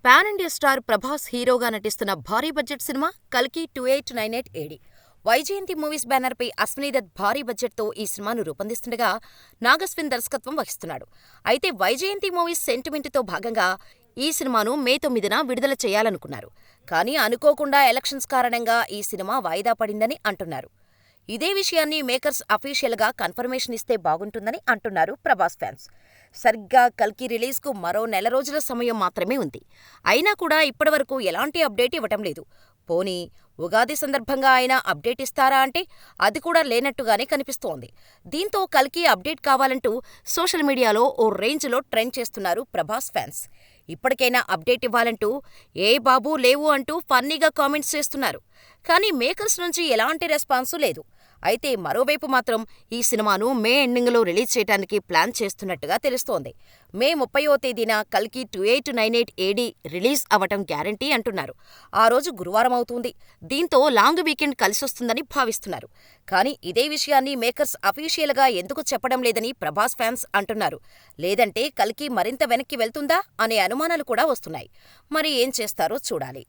Pan India star Prabhas హీరోగా నటిస్తున్న భారీ బడ్జెట్ సినిమా 'కల్కి 2898 AD'. వైజయంతి మూవీస్ బ్యానర్పై అశ్వనీ దత్ భారీ బడ్జెట్తో ఈ సినిమాను రూపొందిస్తుండగా నాగస్విన్ దర్శకత్వం వహిస్తున్నాడు. అయితే వైజయంతి మూవీస్ సెంటిమెంటుతో భాగంగా ఈ సినిమాను మే 9న విడుదల చేయాలనుకున్నారు. కానీ అనుకోకుండా ఎలక్షన్స్ కారణంగా ఈ సినిమా వాయిదా పడిందని అంటున్నారు. ఇదే విషయాన్ని మేకర్స్ అఫీషియల్గా కన్ఫర్మేషన్ ఇస్తే బాగుంటుందని అంటున్నారు ప్రభాస్ ఫ్యాన్స్. సరిగ్గా కల్కి రిలీజ్కు మరో నెల రోజుల సమయం మాత్రమే ఉంది. అయినా కూడా ఇప్పటివరకు ఎలాంటి అప్డేట్ ఇవ్వటం లేదు. పోనీ ఉగాది సందర్భంగా అయినా అప్డేట్ ఇస్తారా అంటే అది కూడా లేనట్టుగానే కనిపిస్తోంది. దీంతో కల్కి అప్డేట్ కావాలంటూ సోషల్ మీడియాలో ఓ రేంజ్లో ట్రెండ్ చేస్తున్నారు ప్రభాస్ ఫ్యాన్స్. ఇప్పటికైనా అప్డేట్ ఇవ్వాలంటూ ఏ బాబూ లేవు అంటూ ఫన్నీగా కామెంట్స్ చేస్తున్నారు. కానీ మేకర్స్ నుంచి ఎలాంటి రెస్పాన్సు లేదు. అయితే మరోవైపు మాత్రం ఈ సినిమాను మే ఎండింగ్లో రిలీజ్ చేయడానికి ప్లాన్ చేస్తున్నట్టుగా తెలుస్తోంది. మే 30వ తేదీన కల్కి 2898 AD రిలీజ్ అవటం గ్యారంటీ అంటున్నారు. ఆ రోజు గురువారం అవుతుంది. దీంతో లాంగ్ వీకెండ్ కలిసొస్తుందని భావిస్తున్నారు. కానీ ఇదే విషయాన్ని మేకర్స్ అఫీషియల్గా ఎందుకు చెప్పడం లేదని ప్రభాస్ ఫ్యాన్స్ అంటున్నారు. లేదంటే కల్కి మరింత వెనక్కి వెళ్తుందా అనే అనుమానాలు కూడా వస్తున్నాయి. మరి ఏం చేస్తారో చూడాలి.